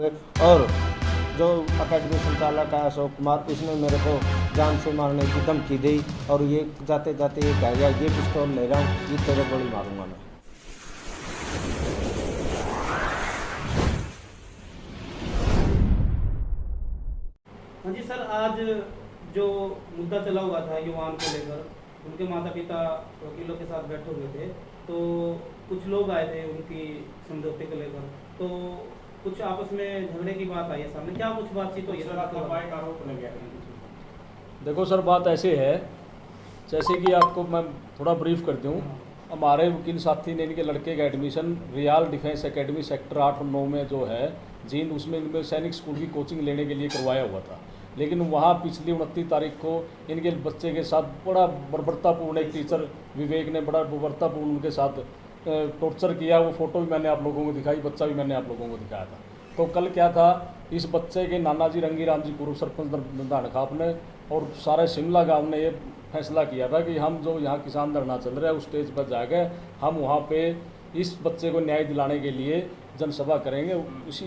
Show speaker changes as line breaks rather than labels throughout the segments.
हुए। और जो अकेडमी संचालक है अशोक कुमार, इसने मेरे को जान से मारने की धमकी दी और ये जाते जाते ये कह गया ये पिस्तौल ले रहा हूँ, ये तेरे गोली मारूंगा मैं।
हाँ जी सर, आज जो मुद्दा चला हुआ था युवाओं को लेकर, उनके माता पिता वकीलों के साथ बैठे हुए थे, तो कुछ लोग आए थे उनकी समझौते को लेकर, तो कुछ आपस में झगड़े की बात आई है सामने, क्या कुछ बातचीत हुई है?
देखो सर, बात ऐसे है, जैसे कि आपको मैं थोड़ा ब्रीफ कर दूं। हमारे वकील साथी ने इनके लड़के का admission real defence academy sector 8 और 9 में जो है जींद, उसमें इनमें सैनिक स्कूल की कोचिंग लेने के लिए करवाया हुआ था। लेकिन वहाँ पिछली 29 तारीख को इनके बच्चे के साथ बड़ा बर्बरतापूर्ण एक टीचर विवेक ने बड़ा बर्बरतापूर्ण उनके साथ टॉर्चर किया। वो फ़ोटो भी मैंने आप लोगों को दिखाई, बच्चा भी मैंने आप लोगों को दिखाया था। तो कल क्या था, इस बच्चे के नाना जी रंगीराम जी पूर्व सरपंच नंदानखाप ने और सारे शिमला गांव ने ये फैसला किया था कि हम जो यहाँ किसान धरना चल रहा है उस स्टेज पर जाकर हम वहाँ पे इस बच्चे को न्याय दिलाने के लिए जनसभा करेंगे।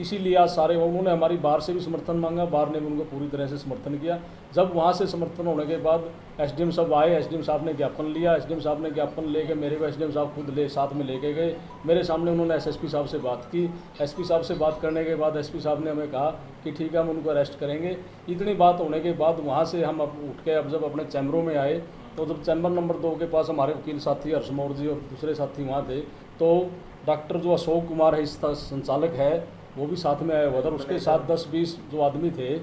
इसीलिए आज सारे उन्होंने हमारी बाहर से भी समर्थन मांगा, बाहर ने भी उनको पूरी तरह से समर्थन किया। जब वहाँ से समर्थन होने के बाद एसडीएम साहब आए, एसडीएम साहब ने ज्ञापन लिया। एसडीएम साहब ने ज्ञापन लेके मेरे को एसडीएम साहब खुद साथ में लेके गए। मेरे सामने उन्होंने एसएसपी साहब से बात की। एसपी साहब से बात करने के बाद एसपी साहब ने हमें कहा कि ठीक है, हम उनको अरेस्ट करेंगे। इतनी बात होने के बाद वहाँ से हम उठ के अब जब अपने चैम्बरों में आए, तो जब चैम्बर नंबर 2 के पास हमारे वकील साथी हर्षमौर जी और दूसरे साथी वहाँ थे, तो डॉक्टर जो अशोक कुमार है इसका संचालक है वो भी साथ में आया हुआ था। उसके साथ 10-20 जो आदमी थे,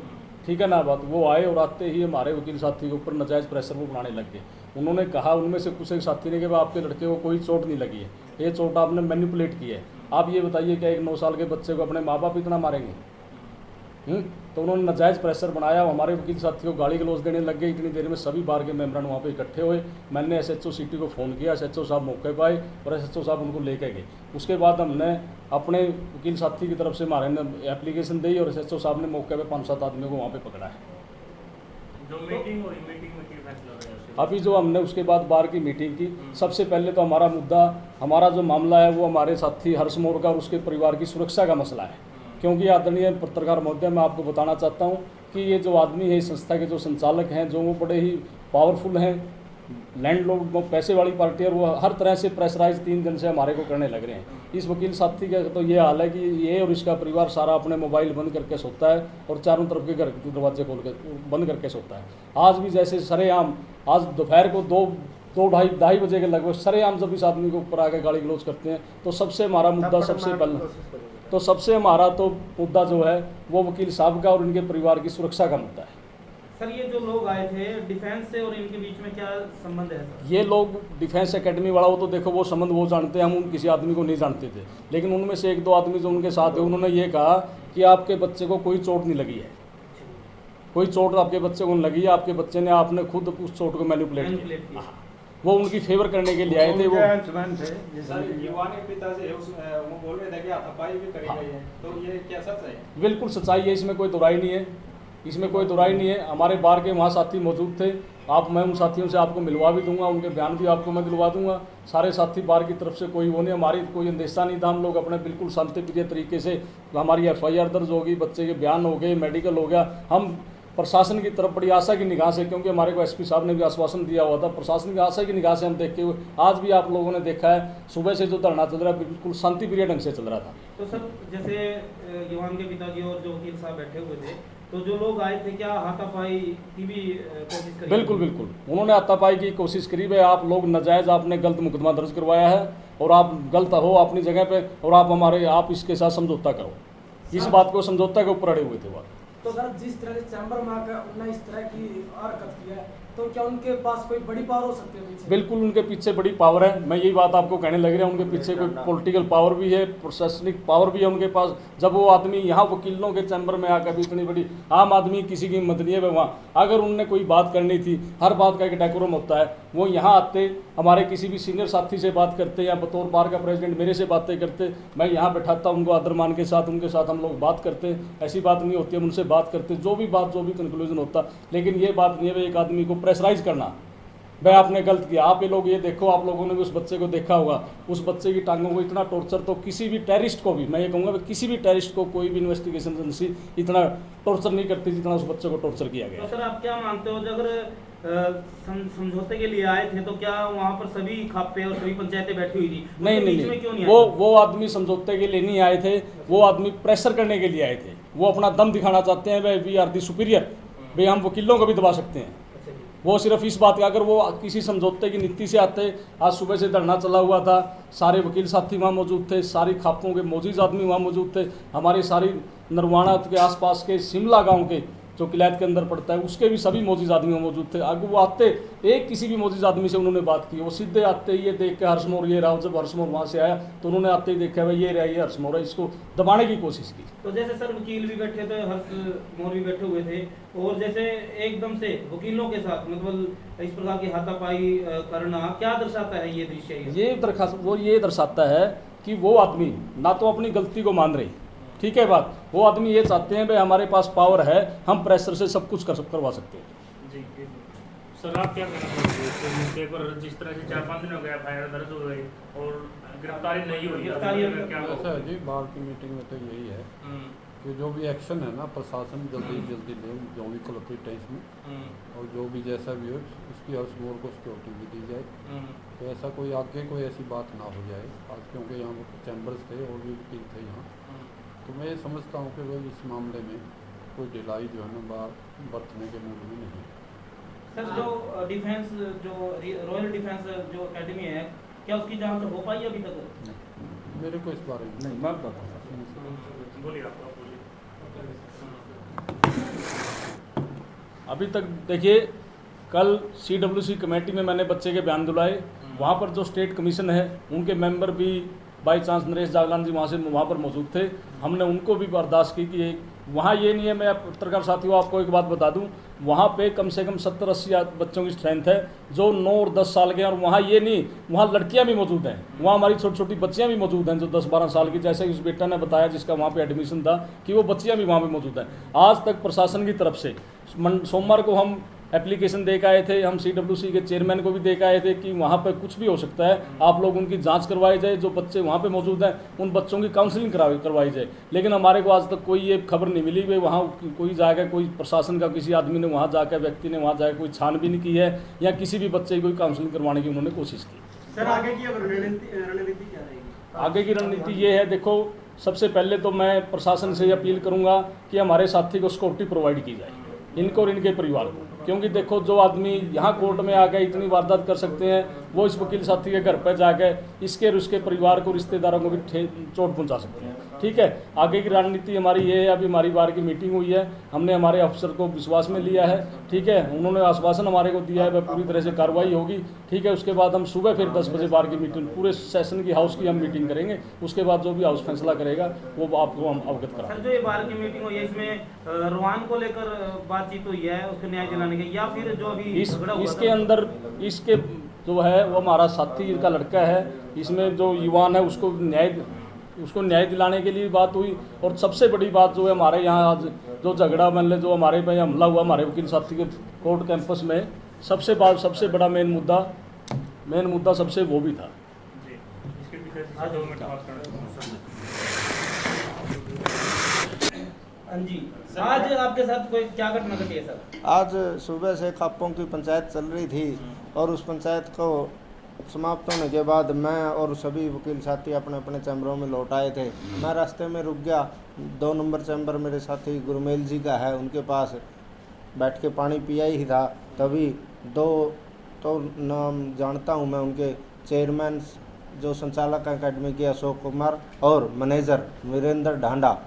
ठीक है ना बात, वो आए और आते ही हमारे वकील साथी के ऊपर नाजायज़ प्रेशर वो बनाने लग गए। उन्होंने कहा, उनमें से कुछ एक साथी ने कि आपके लड़के को कोई चोट नहीं लगी है, ये चोट आपने मैनिपुलेट की है। आप ये बताइए क्या एक 9 साल के बच्चे को अपने माँ बाप इतना मारेंगे? तो उन्होंने नाजायज़ प्रेशर बनाया। हमारे वकील साथी को गाली गलौज देने लग गए। इतनी देर में सभी बार के मेम्बरान वहाँ पे इकट्ठे हुए। मैंने एसएचओ सिटी को फ़ोन किया, एसएचओ साहब मौके पर आए और एसएचओ साहब उनको लेके गए। उसके बाद हमने अपने वकील साथी की तरफ से हमारे ने एप्लीकेशन दी और एसएचओ साहब ने मौके पर 5-7 आदमियों को वहाँ पर पकड़ा है।
जो मीटिंग हुई, मीटिंग में क्या फैसला हुआ?
अभी जो हमने उसके बाद बार की मीटिंग की, सबसे पहले तो हमारा मुद्दा, हमारा जो मामला है वो हमारे साथी हर्ष मोर का और उसके परिवार की सुरक्षा का मसला है। क्योंकि आदरणीय पत्रकार महोदय, मैं आपको बताना चाहता हूं कि ये जो आदमी है, इस संस्था के जो संचालक हैं, जो वो बड़े ही पावरफुल हैं, लैंडलॉर्ड पैसे वाली पार्टी है, और वो हर तरह से प्रेशराइज 3 दिन से हमारे को करने लग रहे हैं। इस वकील साथी का तो ये हाल है कि ये और इसका परिवार सारा अपने मोबाइल बंद करके सोता है और चारों तरफ के घर के दरवाजे खोल के बंद करके सोता है। आज भी जैसे सरेआम, आज दोपहर को 2-2:30 बजे के लगभग सरेआम जब इस आदमी के ऊपर आके गाली गलौज करते हैं, तो सबसे हमारा मुद्दा सबसे हमारा तो मुद्दा जो है वो वकील साहब का और इनके परिवार की सुरक्षा का मुद्दा है।
सर, ये जो लोग आए थे डिफेंस से और इनके बीच में क्या संबंध है सर?
ये लोग डिफेंस एकेडमी वाला, वो तो देखो वो संबंध वो जानते हैं, हम किसी आदमी को नहीं जानते थे। लेकिन उनमें से 1-2 आदमी जो उनके साथ है, उन्होंने ये कहा कि आपके बच्चे को कोई चोट नहीं लगी है, कोई चोट आपके बच्चे को नहीं लगी है, आपके बच्चे ने, आपने खुद उस चोट को मैनिपुलेट किया। वो उनकी फेवर करने के लिए आए थे। वो
युवा ने पिता से वो बोल रहे थे कि हाथापाई भी करी गई है, तो ये क्या सच है?
बिल्कुल सच्चाई है, इसमें कोई दुराई नहीं है, इसमें कोई दुराई नहीं है। हमारे बार के वहाँ साथी मौजूद थे। मैं उन साथियों से आपको मिलवा भी दूंगा, उनके बयान भी आपको मैं दिलवा दूंगा। सारे साथी बार की तरफ से कोई वो नहीं, हमारी कोई अंदेशा नहीं था। हम लोग अपने बिल्कुल शांतिप्रिय तरीके से, हमारी FIR दर्ज होगी, बच्चे के बयान हो गए, मेडिकल हो गया। हम प्रशासन की तरफ बड़ी आशा की निगाह से, क्योंकि हमारे को SP साहब ने भी आश्वासन दिया हुआ था, प्रशासन की आशा की निगाह से हम देखते हुए, आज भी आप लोगों ने देखा है सुबह से जो धरना चल रहा है बिल्कुल शांतिप्रिय ढंग से चल रहा था।
तो सर, जैसे युवान के पिताजी और जो वकील साहब बैठे हुए थे, तो जो लोग आए थे क्या हाथापाई की भी कोशिश करी?
बिल्कुल बिल्कुल, उन्होंने हाथापाई की कोशिश करी है। आप लोग नाजायज़, आपने गलत मुकदमा दर्ज करवाया है और आप गलत हो अपनी जगह पे, और आप इसके साथ समझौता करो। इस बात को समझौता के ऊपर अड़े हुए थे वो।
तो सर, जिस तरह से चैम्बर में आकर उन्होंने इस तरह की हरकत की है, तो क्या उनके पास कोई बड़ी पावर हो सकती है पीछे?
बिल्कुल, उनके पीछे बड़ी पावर है। मैं यही बात आपको कहने लग रहा हूँ, उनके पीछे कोई पॉलिटिकल पावर भी है, प्रशासनिक पावर भी है उनके पास। जब वो आदमी यहाँ वकीलों के चैम्बर में आकर भी इतनी बड़ी, आम आदमी किसी की हिम्मत नहीं है वहाँ, अगर उनने कोई बात करनी थी, हर बात का एक डेकोरम होता है, वो यहाँ आते, हमारे किसी भी सीनियर साथी से बात करते या बतौर बार का प्रेसिडेंट मेरे से बातें करते, मैं यहाँ बैठाता उनको आदर मान के साथ, उनके साथ हम लोग बात करते। ऐसी बात नहीं होती, हम उनसे बात करते, जो भी कंक्लूजन होता। लेकिन ये बात नहीं है एक आदमी को प्रेशराइज करना, भाई आपने गलत किया। आप ये लोग ये देखो, आप लोगों ने भी उस बच्चे को देखा होगा, उस बच्चे की टांगों को इतना टॉर्चर तो किसी भी टेररिस्ट को भी, मैं ये कहूँगा किसी भी टेररिस्ट को कोई भी इन्वेस्टिगेशन एजेंसी इतना टॉर्चर नहीं करती जितना उस बच्चे को टॉर्चर किया गया।
तो सर आप क्या मानते हो, जो अगर समझौते के लिए आए थे तो क्या वहाँ पर सभी खापे और सभी पंचायतें बैठी हुई थी?
नहीं
बीच
नहीं
में क्यों
नहीं,
नहीं आए?
वो आदमी समझौते के लिए नहीं आए थे, वो आदमी प्रेशर करने के लिए आए थे। वो अपना दम दिखाना चाहते हैं, भाई वी आर दी सुपीरियर, भाई हम वकीलों को भी दबा सकते हैं।
अच्छा जी।
वो सिर्फ इस बात का, अगर वो किसी समझौते की नीति से आते, आज सुबह से धरना चला हुआ था, सारे वकील साथी वहाँ मौजूद थे, सारी खापों के मौजूद आदमी वहाँ मौजूद थे, हमारी सारी नरवाना के आसपास के शिमला गांव के जो किलायत के अंदर पड़ता है उसके भी सभी मौजूद आदमी मौजूद थे। आगे वो आते, एक किसी भी मौजूद आदमी से उन्होंने बात की, वो सीधे आते ही ये देख के हर्षमोर ये रहा, जब हर्षमोर वहाँ से आया तो उन्होंने आते ही देखा भाई ये रहा, ये हर्षमोर है, इसको दबाने की कोशिश की।
तो जैसे सर वकील भी बैठे थे, हर्ष मोर भी बैठे हुए थे, और जैसे एकदम से वकीलों के साथ मतलब इस प्रकार की हाथापाई करना क्या दर्शाता है ये दृश्य?
ये दर्शाता है कि वो आदमी ना तो अपनी गलती को मान रहे, ठीक है बात, वो आदमी ये चाहते हैं भाई हमारे पास पावर है, हम प्रेशर से सब कुछ करवा सकते हैं।
जी सर, आप क्या कहना चाहते हैं कि मुद्दे पर जिस तरह से 4-5 दिन हो गया फायर दर्ज हो गई और गिरफ्तारी नहीं हुई, क्या
ऐसा है जी, बाहर की मीटिंग में तो यही है कि जो भी एक्शन है ना प्रशासन जल्दी ले, जो भी कलेक्ट्रेट में और जो भी जैसा भी हो उसकी हर मोर को सिक्योरिटी भी दी जाए, तो ऐसा कोई आगे कोई ऐसी बात ना हो जाए। आज क्योंकि यहाँ चैम्बर्स थे और भी वकील थे यहाँ, तो मैं ये समझता हूँ कि भाई इस मामले में कोई ढिलाई जो है ना बाहर बरतने के मूड में नहीं।
सर जो डिफेंस जो रॉयल डिफेंस जो एकेडमी है, क्या उसकी जांच हो पाई अभी तक?
मेरे को इस बारे में
नहीं, मैं बताऊँ,
बोलिए आप बोलिए।
अभी तक देखिए, कल CWC कमेटी में मैंने बच्चे के बयान दिलाए, वहाँ पर जो स्टेट कमीशन है उनके मेंबर भी बाई चांस नरेश जागलान जी वहाँ पर मौजूद थे। हमने उनको भी बर्दाश्त की कि वहाँ ये नहीं है, मैं पत्रकार साथियों आपको एक बात बता दूं, वहाँ पे कम से कम 70-80 बच्चों की स्ट्रेंथ है जो 9 और 10 साल के हैं, और वहाँ ये नहीं, वहाँ लड़कियाँ भी मौजूद हैं, वहाँ हमारी छोटी छोटी बच्चियाँ भी मौजूद हैं जो 10-12 साल की, जैसे उस बेटा ने बताया जिसका वहाँ पे एडमिशन था कि वो बच्चियाँ भी वहाँ पे मौजूद हैं। आज तक प्रशासन की तरफ से सोमवार को हम एप्लीकेशन दे के आए थे, हम CWC के चेयरमैन को भी दे के आए थे कि वहाँ पर कुछ भी हो सकता है, आप लोग उनकी जांच करवाई जाए, जो बच्चे वहाँ पे मौजूद हैं उन बच्चों की काउंसलिंग करवाई जाए। लेकिन हमारे को आज तक कोई ये खबर नहीं मिली कि वहाँ कोई जाकर, कोई प्रशासन का किसी आदमी ने वहाँ जाकर, व्यक्ति ने वहाँ जाकर कोई छानबीन की है या किसी भी बच्चे की कोई काउंसलिंग करवाने की उन्होंने कोशिश की।
सर आगे की रणनीति क्या रहेगी?
आगे की रणनीति ये है, देखो सबसे पहले तो मैं प्रशासन से अपील करूँगा कि हमारे साथी को सिक्योरिटी प्रोवाइड की जाए, इनको और इनके परिवार को, क्योंकि देखो जो आदमी यहाँ कोर्ट में आकर इतनी वारदात कर सकते हैं वो इस वकील साथी के घर पर जाकर इसके और उसके परिवार को, रिश्तेदारों को भी चोट पहुँचा सकते हैं। ठीक है, आगे की रणनीति हमारी ये है, अभी हमारी बार की मीटिंग हुई है, हमने हमारे अफसर को विश्वास में लिया है, ठीक है, उन्होंने आश्वासन हमारे को दिया है वह पूरी तरह से कार्रवाई होगी। ठीक है, उसके बाद हम सुबह फिर 10 बजे बार की मीटिंग, पूरे सेशन की हाउस की हम मीटिंग करेंगे, उसके बाद जो भी हाउस फैसला करेगा वो आपको हम अवगत कराएंगे।
सर जो ये बार की मीटिंग हुई है इसमें रोहान को लेकर बातचीत हुई है, उसको न्याय दिलाने के, या फिर जो अभी
इसके अंदर इसके जो है वो हमारा साथी का लड़का है, इसमें जो युवान है उसको न्याय दिलाने के लिए बात हुई। और सबसे बड़ी बात जो है हमारे यहाँ आज जो झगड़ा मतलब जो हमारे पे हमला हुआ हमारे वकील साथी के कोर्ट कैंपस में, सबसे बड़ा मेन मुद्दा सबसे वो भी था।
जी, इसके पीछे 2 मिनट बात करना
हाँ जी, आज आपके साथ कोई क्या घटना घटी है सर?
आज सुबह से खापों की पंचायत चल रही थी और उस पंचायत को समाप्त होने के बाद मैं और सभी वकील साथी अपने अपने चैम्बरों में लौट आए थे। मैं रास्ते में रुक गया, 2 नंबर चैम्बर मेरे साथी गुरमेल जी का है, उनके पास बैठ के पानी पिया ही था, तभी 2 तो नाम जानता हूँ मैं, उनके चेयरमैन जो संचालक अकेडमी के अशोक कुमार और मैनेजर वीरेंद्र ढांडा,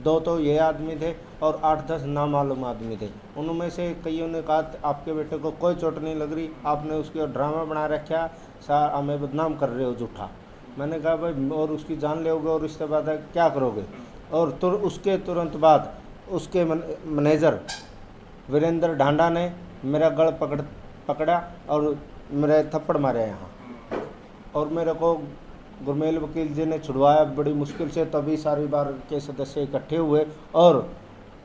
2 तो ये आदमी थे और 8-10 नामालूम आदमी थे। उनमें से कईयों ने कहा आपके बेटे को कोई चोट नहीं लग रही, आपने उसके ड्रामा बना रखा, सर हमें बदनाम कर रहे हो झूठा। मैंने कहा भाई और उसकी जान लोगे और इसके बाद क्या करोगे? और उसके तुरंत बाद उसके मैनेजर वीरेंद्र ढांडा ने मेरा गल पकड़ा और मेरे थप्पड़ मारे यहाँ, और मेरे को गुरमेल वकील जी ने छुड़वाया बड़ी मुश्किल से, तभी सारी बार के सदस्य इकट्ठे हुए और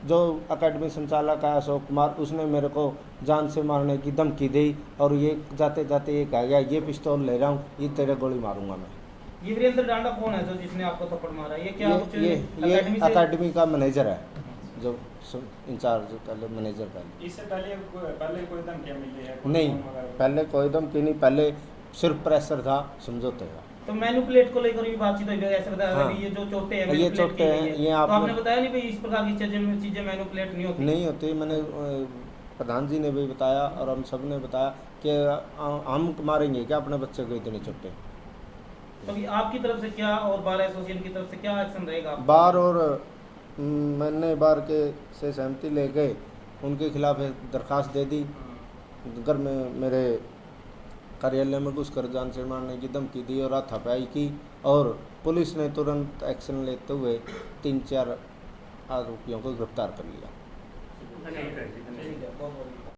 जो अकेडमी संचालक है अशोक कुमार, उसने मेरे को जान से मारने की धमकी दी और ये जाते जाते ये कह गया ये पिस्तौल ले रहा हूँ, ये तेरे गोली मारूंगा मैं।
ये वीरेंद्र डांडा कौन है जो जिसने आपको थप्पड़ मारा? ये क्या कुछ
ये
अकेडमी से?
अकेडमी का मैनेजर है, जो इंचार्ज पहले मैनेजर पहले।
इससे पहले कोई धमकियाँ मिली है?
नहीं, पहले कोई धमकी नहीं, पहले सिर्फ प्रेशर था समझौते का।
तो मैनिपुलेट को लेकर भी बातचीत हुई है, ऐसे बताया
हाँ।
ये जो चोटे हैं
ये चोटे हैं, ये
तो
आपने
आपने बताया नहीं भाई इस प्रकार की चीजें मैनिपुलेट नहीं होती?
नहीं होती। मैंने प्रधान जी ने भी बताया और हम सब ने बताया कि हम मारेंगे क्या अपने बच्चे को इतने चोटे।
तो अभी आपकी तरफ से क्या और बार एसोसिएशन की तरफ से क्या एक्शन रहेगा?
बार और मैंने बार के से सहमति लेके उनके खिलाफ एक दरखास्त दे दी। घर में मेरे कार्यालय में घुसकर जान से मारने की धमकी दी और हाथापाई की और पुलिस ने तुरंत एक्शन लेते हुए 3-4 आरोपियों को गिरफ्तार कर लिया।
ठीक है, बहुत बहुत